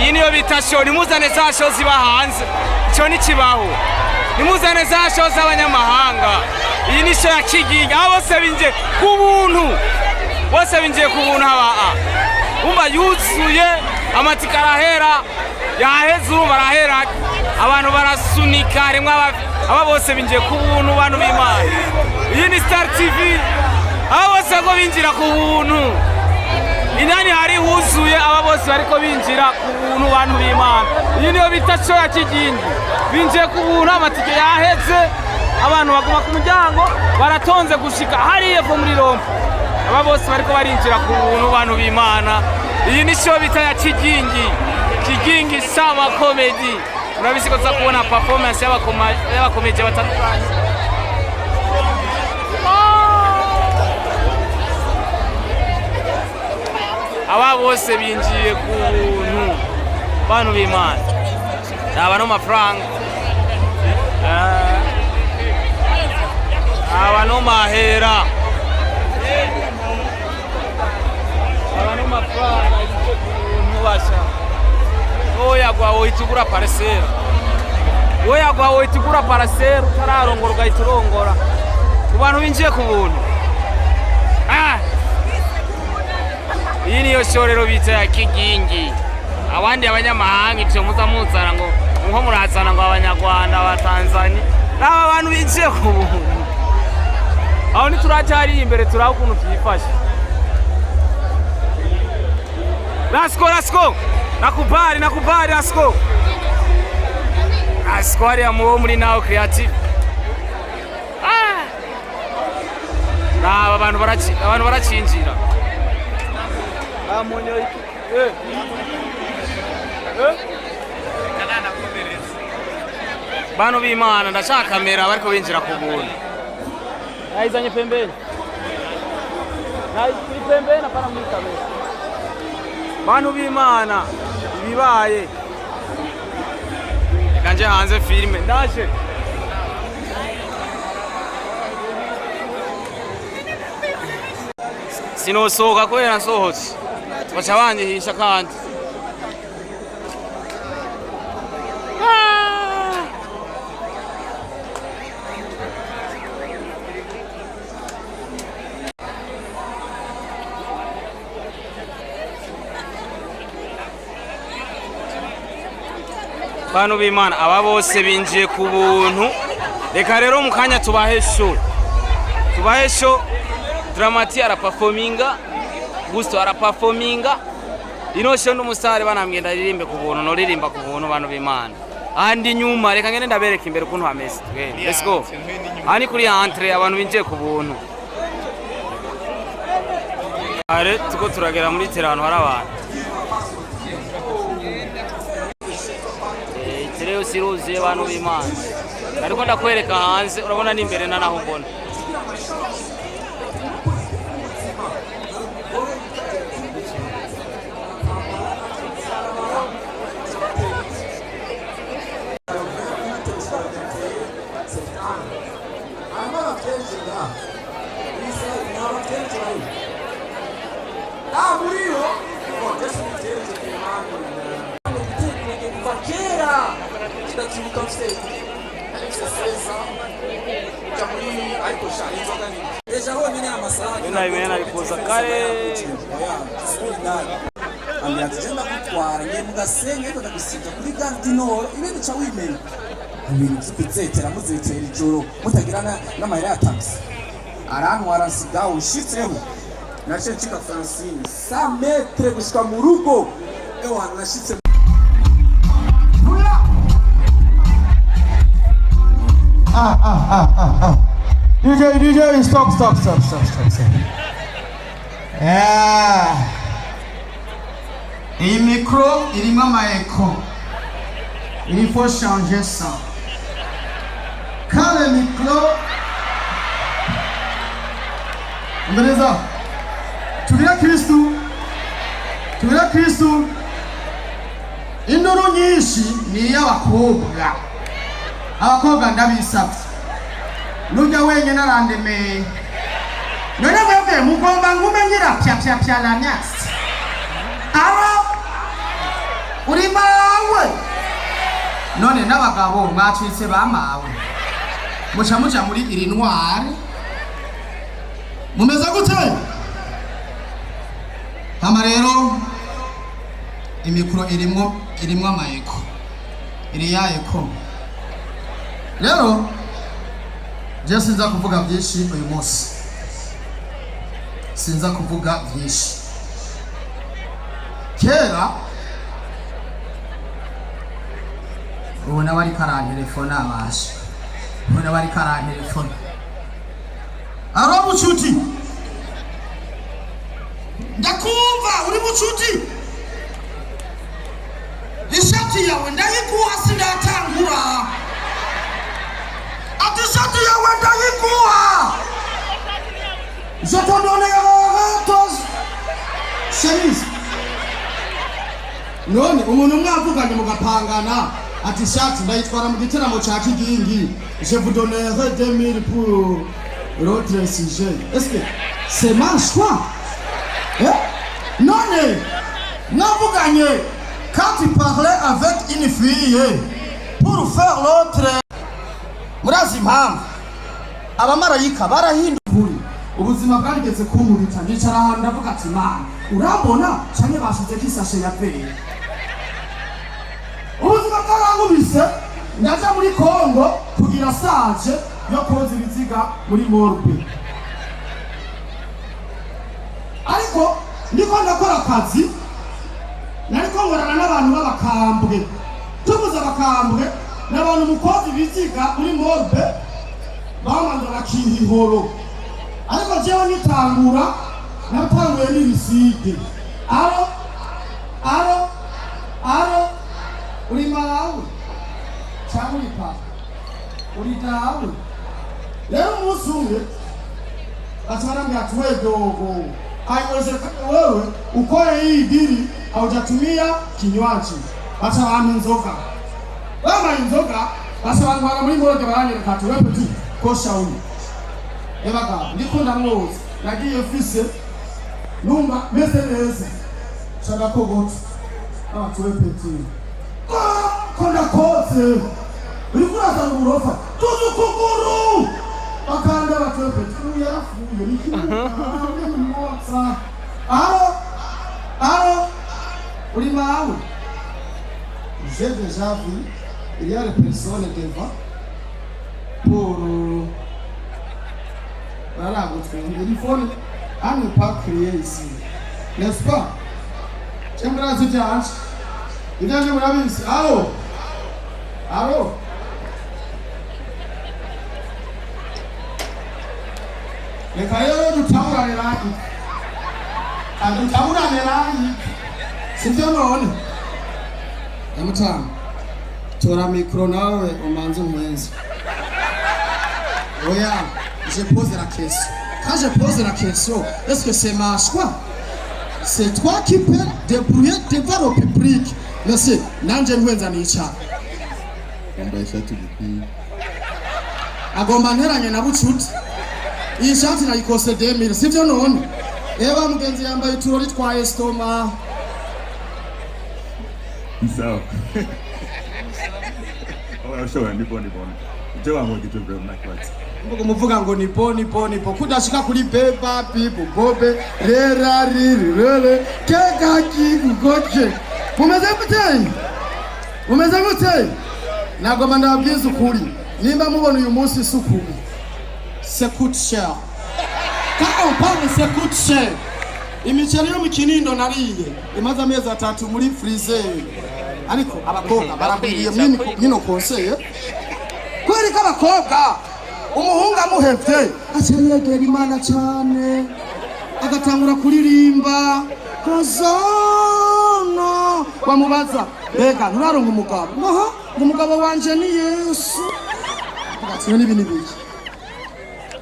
iyi niyo bita show. Nimuzane za show ziba hanze, icyo nikibaho. Nimuzane za show z'abanyamahanga. Iyi ni show ya Kigingi, abo bose binje ku buntu, bose binjiye ku buntu. Umva yuzuye, amatika arahera, yaheze ubu barahera, abantu barasunika rimwe, aba bose binjiye ku buntu, bantu b'Imana. Iyi ni Star TV, aba bose ngo binjira ku buntu. Indani hari huzuye, aba bose bariko binjira ku buntu, bantu b'Imana. Iyi niyo bita show ya Kigingi, binjiye ku buntu, amatike yaheze, abantu baguma ku muryango baratonze gushika hariye ko muri Roma. Aba bose bariko barinjira ku buntu, bantu b'Imana. Iyi ni show bita ya Kigingi Summer Comedy. Urabisi ko kubona performance y'abakomedi batandukanye. Aba bose binjiye ku buntu, bantu b'Imana. Aba no mafaranga, aba no mahera, aba no mafaranga y'ubuntu. Oya gwawe itugura parcelle, oya gwawe itugura parcelle, utararongora ugayiturongora ku bantu binjiye ku buntu. Iyi niyo show rero bita ya Kigingi. Abandi abanyamahanga icyo muzamuzana ngo nko murazana ngo abanyarwanda abatanzania n'aba bantu binjiye ku buntu. Aho nituracyari imbere turaho ukuntu twifashe. Lasko nakubali Lasko ari amuwo muri Now Creative. Abantu baracinjira. Amonyo bantu b'Imana, ndashaka kamera bariko binjira ku buntu. Naizanye pembeni, apana muri kamera. Bantu b'Imana, ibibaye kanje hanze filime ndaje. Sinosohoka kubera nsohotse, baca banyihisha kandi. Bantu b'Imana, aba bose binjiye ku buntu. Reka rero mu kanya tubahe show. Dramati araperforminga, Gusto araperforminga. Ino show n'umusare banamwenda ririmbe ku buntu, no ririmba ku buntu, bantu b'Imana. Andi nyuma reka ngene ndabereka imbere ukuntu hameze. Let's go. Ani kuri entre abantu binjiye ku buntu. Are tuko turagera muri terano hari abantu. Rero siruziye bantu b'Imana. Ariko ndakwereka hanze, urabona n'imbere naho mbona. Imena ikuza kare ambi atagenda gutwara ngiye mugasenga ariko ndagusiga kuri Gardinor ibindi ca wimenya ibintu by'ipitsetera muzitera ijoro mutagira n'amahera ya taxi arantwara nsigaho ushitseho nace nshika Francine 100 metre gushika mu rugo ewa nashitse. DJ, stop. Iyi micro irimo amaeko. Il faut changer ça. Quand le micro Mbeleza Tubira Kristu induru nyinshi ni y'abakobwa ndabisabye nujya wenyine arandemeye none mwebwe mugomba ngumenyira pya la nyasi aro uri mawe none n'abagabo mwacitse bamawe muca muri iri ntwari mumeze gute hama rero imikoro irimwo amayeko iri ya eko rero je sinza kuvuga byinshi uyu munsi sinza kuvuga byinshi kera ubona bari karantelefone abasha ubona bari karantelefone aro bucuti ndakumva uri bucuti ishati yawe ndayikuha sindatangura ati ishati yawe ndayikuha je te donne tos chemise none umuntu mwavuganye mugapangana ati ishati ndayitwara mu gitaramo ca Kigingi je vous donnerai 2000 pour l'autre sujet est-ce que c'est ma choix none mwavuganye quand tu parlais avec une fille pour faire l'autre murazi impamvu abamarayika barahindura ubuzima bwarigeze kunkubita nicara ahantu ndavuga ati mana urambona canke bashize kisashe ya pere ubuzima bwarankubise ndaja muri Kongo kugira stage yo koza ibiziga muri morgue ariko ndiko ndakora akazi nariko ngorana n'abantu b'abakambwe tubuze abakambwe n'abantu mukoza ibiziga muri morgue bamanza bakinga ihoro ariko jewe nitangura natanguye n'ibisige aro uri mawe cyangwa uri papa uri dawe rero umunsi umwe atarambia tuwe dogo haiwezekani wewe ukore hii dili haujatumia kinywaji acha wanu nzoga wama inzoga basi wangu wana muri mwoge baranyereka ati wewe petit kosha uyu ebaga ndikunda mwozi nagiye fise numva meze neza shaka kogoto tuwe petit konda koze urikura za urofa tuzu kuguru bakanda batuwe petit yarafuye nikimutsa aro uri mawe j'ai déjà vu il y a des personnes devant pour voilà il faut ne pas crier ici n'est-ce pas j'aimerais te dire il y a des gens ici allô reka rero dutaburane rangi sivyo none yamutanga tora mikro nawe umanze umwenzi oya je pose la question quand je pose la question est-ce que c'est ma choix c'est toi qui peux débrouiller devant le public merci nanje nkwenza nica yambaye ishati gikwiye agomba nteranye na bucuti iyi shati nayikose 2000 sivyo none eba mugenzi yambaye turori twa estoma sawa oya ndipo itewa ngo kitu bro nakwati ngo muvuga ngo nipo kudashika kuri beba pipo bobe rera rire keka kigugoje umeze gute nagoma ndabwiza ukuri nimba mubona uyu munsi sukuri c'est coûte cher quand on parle c'est coûte cher imiceri yo mu Kinindo nariye imaze amezi 3 muri freezer ariko abakobwa barabiriye mino conseil kweri ko abakobwa umuhungu amuhevye acyegera Imana cyane agatangura kuririmba kozono bamubaza bega nturaronka umugabo ngo umugabo wanje ni Yesu agatsinye n'ibintu biki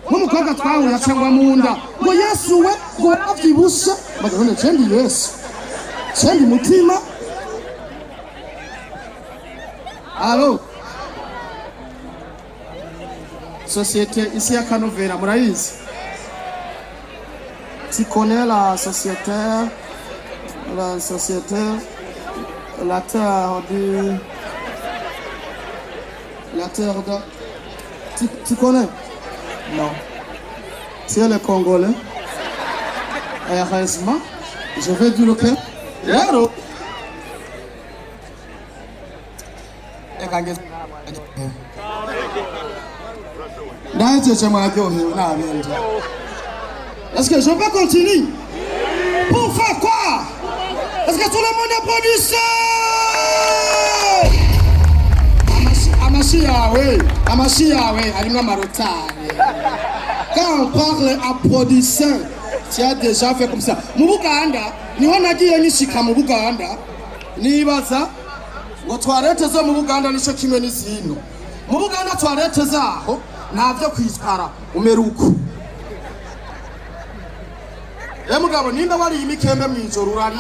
nk'umukobwa twahuye acangwa mu nda ngo Yesu we ngo avyibushe bagabone cendi Yesu cendi mutima alo société ici à Canovera murayizi tu connais la société la terre de... Tu connais? Non. Tu es le Congolais? Heureusement, je vais dire le clair. Yaro. Est-ce que je peux continuer? Pour faire quoi? Est-ce que tout le monde applaudissait? Amashia, oui, Alima Marotane. Quand on parle applaudissant, tu as déjà fait comme ça. Mubuganda, ni wanagiye nishika mu Buganda, nibaza ngo toilette zo mu Buganda nico kimwe n'izino. Mu Buganda toilette zaho navyo kwiskara umeruko. Mugabo nimba wari imikembe mw'ijoro urari,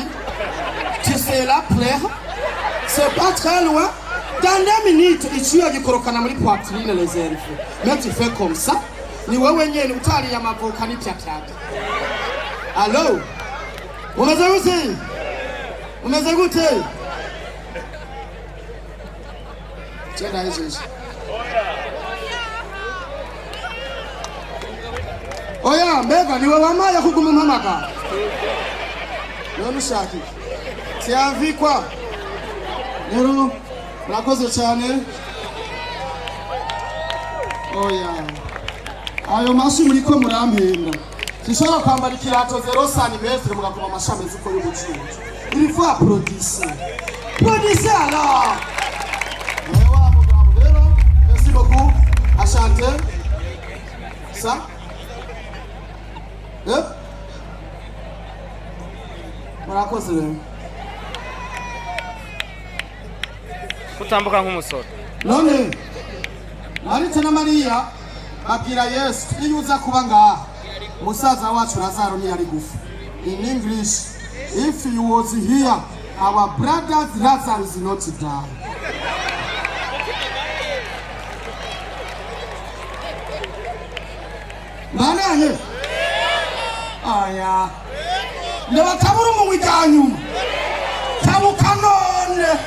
tu sais la plaire, c'est pas très loin. Dans 2 minutes, icyuya gikorokana muri poitrine les elfes. Mais tu fais comme ça, ni wewe nyene utari ya mavoka ni pyapyapya. Allo? Umeze gute? Chenda hizo. Oya, mbega ni wewe wamaya kuguma mamaka. None ushaki. Siavi kwa. Nero, murakoze cyane. Oya. Ayo mashi muriko murampenda. Sishobora kwambara ikirato 0 cm mugakoma amashami zuko y'ubucucu. Il faut applaudir. Applaudissez alors. Merci beaucoup. À chanter. Ça. Murakoze rero. Kutambuka nk'umusoro. None. Marita na Maria babwira Yesu iyo uza kuba ngaha. Musaza wacu Lazaro ni yari gufa. In English, if he was here, our brother Lazarus is not die. Nane? Aya. Ndewa kaburu mu witanyu. Tabu kanone.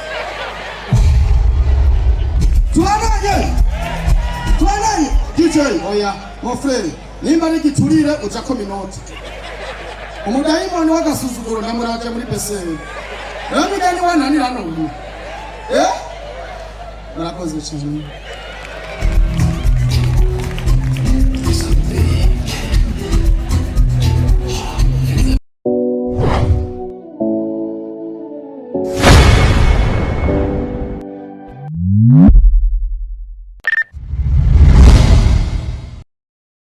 Tuananye. DJ, oya, mon frère. Nimba nigiturire uja ko minota. Umudayimoni wagasuzuguro ndamuraje muri peseri. Nani gani wananira none? Murakoze cyane.